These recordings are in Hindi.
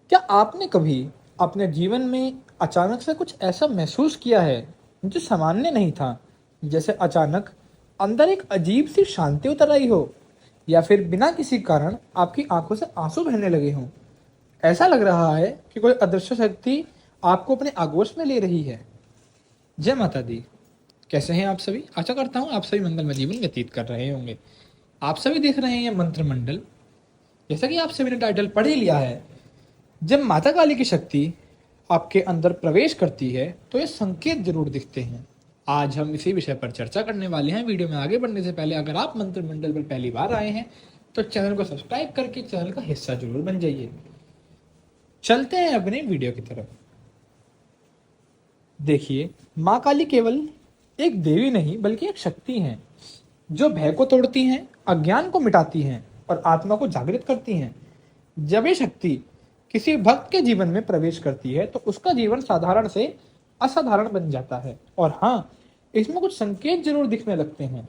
क्या आपने कभी अपने जीवन में अचानक से कुछ ऐसा महसूस किया है जो सामान्य नहीं था? जैसे अचानक अंदर एक अजीब सी शांति उतर आई हो, या फिर बिना किसी कारण आपकी आंखों से आंसू बहने लगे हों। ऐसा लग रहा है कि कोई अदृश्य शक्ति आपको अपने आगोश में ले रही है। जय माता दी। कैसे हैं आप सभी? आशा करता हूँ आप सभी मंगलमय जीवन व्यतीत कर रहे होंगे। आप सभी देख रहे हैं ये मंत्रमंडल। जैसा कि आप सभी ने टाइटल पढ़ ही लिया है, जब माता काली की शक्ति आपके अंदर प्रवेश करती है तो ये संकेत जरूर दिखते हैं। आज हम इसी विषय पर चर्चा करने वाले हैं। वीडियो में आगे बढ़ने से पहले अगर आप मंत्रिमंडल पर पहली बार आए हैं तो चैनल को सब्सक्राइब करके चैनल का हिस्सा जरूर बन जाइए। चलते हैं अपने वीडियो की तरफ। देखिए, माँ काली केवल एक देवी नहीं बल्कि एक शक्ति है जो भय को तोड़ती हैं, अज्ञान को मिटाती हैं और आत्मा को जागृत करती हैं। जब ये शक्ति किसी भक्त के जीवन में प्रवेश करती है तो उसका जीवन साधारण से असाधारण बन जाता है। और हाँ, इसमें कुछ संकेत जरूर दिखने लगते हैं।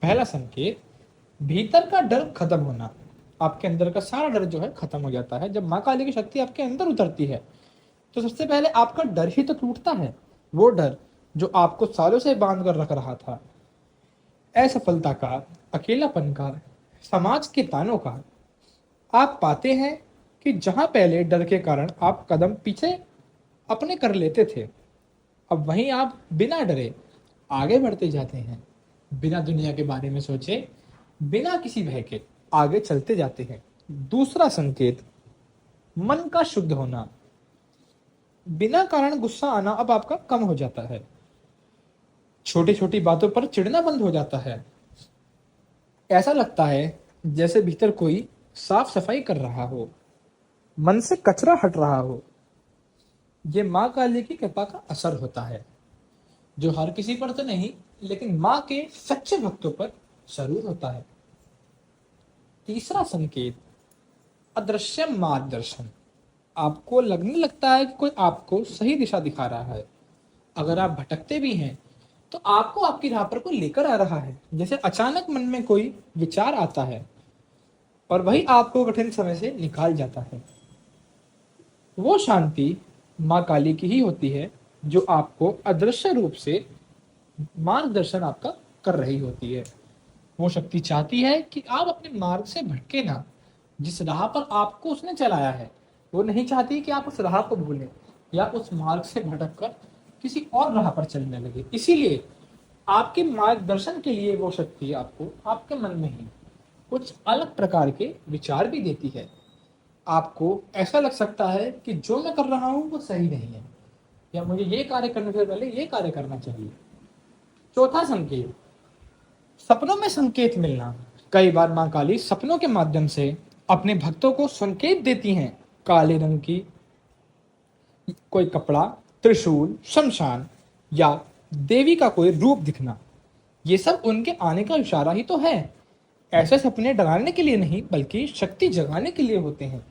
पहला संकेत, भीतर का डर खत्म होना। आपके अंदर का सारा डर जो है खत्म हो जाता है। जब माँ काली की शक्ति आपके अंदर उतरती है तो सबसे पहले आपका डर ही तो टूटता है। वो डर जो आपको सालों से बांध कर रख रहा था, असफलता का, अकेलापन का, समाज के तानों का। आप पाते हैं कि जहां पहले डर के कारण आप कदम पीछे अपने कर लेते थे, अब वहीं आप बिना डरे आगे बढ़ते जाते हैं। बिना दुनिया के बारे में सोचे, बिना किसी भय के आगे चलते जाते हैं। दूसरा संकेत, मन का शुद्ध होना। बिना कारण गुस्सा आना अब आपका कम हो जाता है। छोटी छोटी बातों पर चिढ़ना बंद हो जाता है। ऐसा लगता है जैसे भीतर कोई साफ सफाई कर रहा हो, मन से कचरा हट रहा हो। ये माँ काली की कृपा का असर होता है जो हर किसी पर तो नहीं लेकिन माँ के सच्चे भक्तों पर जरूर होता है। तीसरा संकेत, अदृश्य मार्गदर्शन। आपको लगने लगता है कि कोई आपको सही दिशा दिखा रहा है। अगर आप भटकते भी हैं तो आपको आपकी राह पर कोई लेकर आ रहा है। जैसे अचानक मन में कोई विचार आता है और वही आपको कठिन समय से निकाल जाता है। वो शांति माँ काली की ही होती है जो आपको अदृश्य रूप से मार्गदर्शन आपका कर रही होती है। वो शक्ति चाहती है कि आप अपने मार्ग से भटके ना। जिस राह पर आपको उसने चलाया है, वो नहीं चाहती कि आप उस राह को भूलें या उस मार्ग से भटक कर किसी और राह पर चलने लगे। इसीलिए आपके मार्गदर्शन के लिए वो शक्ति आपको आपके मन में ही कुछ अलग प्रकार के विचार भी देती है। आपको ऐसा लग सकता है कि जो मैं कर रहा हूं वो सही नहीं है, या मुझे ये कार्य करने से पहले ये कार्य करना चाहिए। चौथा संकेत, सपनों में संकेत मिलना। कई बार माँ काली सपनों के माध्यम से अपने भक्तों को संकेत देती हैं। काले रंग की कोई कपड़ा, त्रिशूल, शमशान या देवी का कोई रूप दिखना, ये सब उनके आने का इशारा ही तो है। ऐसे सपने डराने के लिए नहीं बल्कि शक्ति जगाने के लिए होते हैं।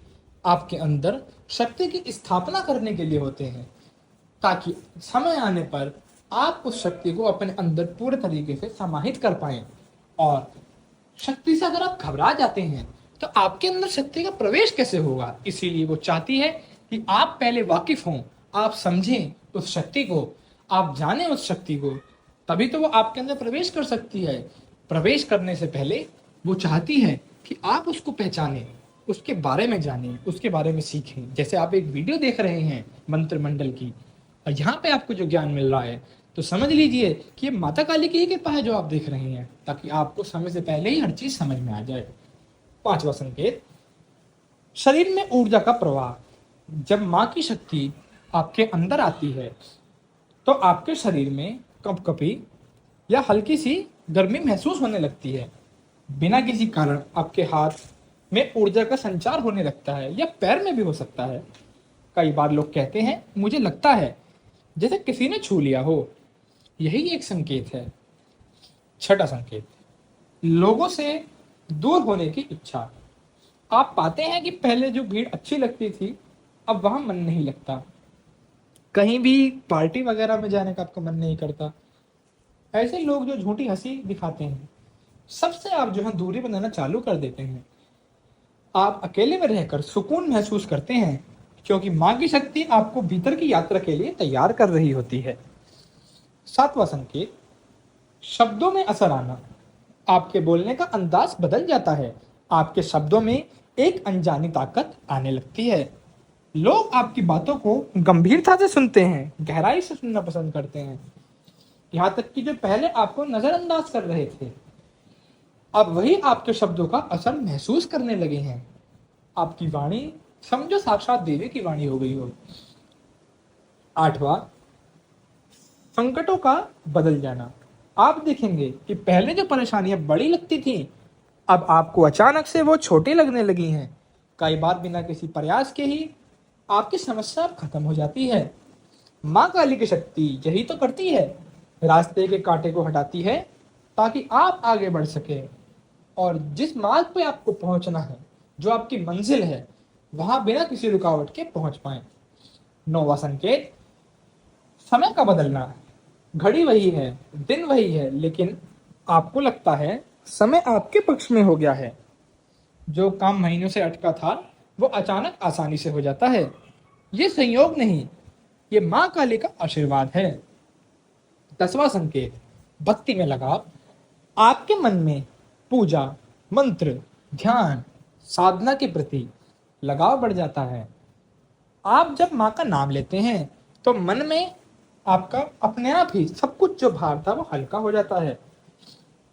आपके अंदर शक्ति की स्थापना करने के लिए होते हैं, ताकि समय आने पर आप उस शक्ति को अपने अंदर पूरे तरीके से समाहित कर पाएं। और शक्ति से अगर आप घबरा जाते हैं तो आपके अंदर शक्ति का प्रवेश कैसे होगा? इसीलिए वो चाहती है कि आप पहले वाकिफ हों, आप समझें उस शक्ति को, आप जानें उस शक्ति को, तभी तो वो आपके अंदर प्रवेश कर सकती है। प्रवेश करने से पहले वो चाहती है कि आप उसको पहचानें, उसके बारे में जानें, उसके बारे में सीखें। जैसे आप एक वीडियो देख रहे हैं मंत्रमंडल की, और यहाँ पे आपको जो ज्ञान मिल रहा है तो समझ लीजिए कि ये माता काली की ही कृपा है जो आप देख रहे हैं, ताकि आपको समय से पहले ही हर चीज समझ में आ जाए। पांचवा संकेत, शरीर में ऊर्जा का प्रवाह। जब माँ की शक्ति आपके अंदर आती है तो आपके शरीर में कंपकपी या हल्की सी गर्मी महसूस होने लगती है। बिना किसी कारण आपके हाथ में ऊर्जा का संचार होने लगता है, या पैर में भी हो सकता है। कई बार लोग कहते हैं मुझे लगता है जैसे किसी ने छू लिया हो। यही एक संकेत है। छठा संकेत, लोगों से दूर होने की इच्छा। आप पाते हैं कि पहले जो भीड़ अच्छी लगती थी अब वहां मन नहीं लगता। कहीं भी पार्टी वगैरह में जाने का आपका मन नहीं करता। ऐसे लोग जो झूठी हंसी दिखाते हैं, सबसे आप जो है दूरी बनाना चालू कर देते हैं। आप अकेले में रहकर सुकून महसूस करते हैं। क्योंकि माँ की शक्ति आपको भीतर की यात्रा के लिए तैयार कर रही होती है। सातवां संकेत, शब्दों में असर आना। आपके बोलने का अंदाज बदल जाता है। आपके शब्दों में एक अनजानी ताकत आने लगती है। लोग आपकी बातों को गंभीरता से सुनते हैं, गहराई से सुनना पसंद करते हैं। यहाँ तक कि जो पहले आपको नजरअंदाज कर रहे थे, अब वही आपके शब्दों का असर महसूस करने लगे हैं। आपकी वाणी समझो साक्षात देवी की वाणी हो गई हो। आठवां, संकटों का बदल जाना। आप देखेंगे कि पहले जो परेशानियां बड़ी लगती थी, अब आपको अचानक से वो छोटी लगने लगी हैं। कई बार बिना किसी प्रयास के ही आपकी समस्या अब खत्म हो जाती है। माँ काली की शक्ति यही तो करती है, रास्ते के कांटे को हटाती है ताकि आप आगे बढ़ सके और जिस मार्ग पे आपको पहुंचना है, जो आपकी मंजिल है, वहां बिना किसी रुकावट के पहुंच पाए। नौवां संकेत, समय का बदलना। घड़ी वही है, दिन वही है, लेकिन आपको लगता है समय आपके पक्ष में हो गया है। जो काम महीनों से अटका था वो अचानक आसानी से हो जाता है। ये संयोग नहीं, ये माँ काली का आशीर्वाद है। 10वां संकेत, भक्ति में लगाव। आपके मन में पूजा, मंत्र, ध्यान, साधना के प्रति लगाव बढ़ जाता है। आप जब माँ का नाम लेते हैं तो मन में आपका अपने आप ही सब कुछ जो भार था वो हल्का हो जाता है।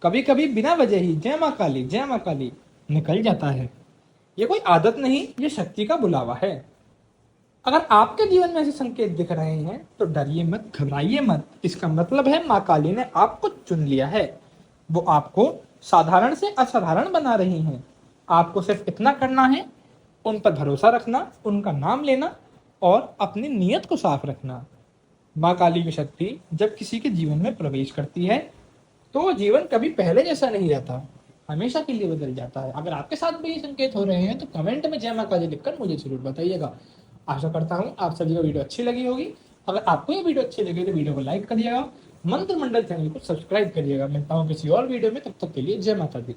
कभी कभी बिना वजह ही जय माँ काली निकल जाता है। ये कोई आदत नहीं, ये शक्ति का बुलावा है। अगर आपके जीवन में ऐसे संकेत दिख रहे हैं तो डरिए मत, घबराइए मत। इसका मतलब है माँ काली ने आपको चुन लिया है। वो आपको साधारण से असाधारण बना रही हैं। आपको सिर्फ इतना करना है, उन पर भरोसा रखना, उनका नाम लेना और अपनी नीयत को साफ रखना। माँ काली की शक्ति जब किसी के जीवन में प्रवेश करती है तो वो जीवन कभी पहले जैसा नहीं रहता, हमेशा के लिए बदल जाता है। अगर आपके साथ भी ये संकेत हो रहे हैं तो कमेंट में जय माँ काली लिखकर मुझे जरूर बताइएगा। आशा करता हूँ आप सभी को वीडियो अच्छी लगी होगी। अगर आपको ये वीडियो अच्छी लगी तो वीडियो को लाइक करिएगा, मंत्र मंडल चैनल को सब्सक्राइब करिएगा। मिलता हूँ किसी और वीडियो में, तब तक के लिए जय माता दी।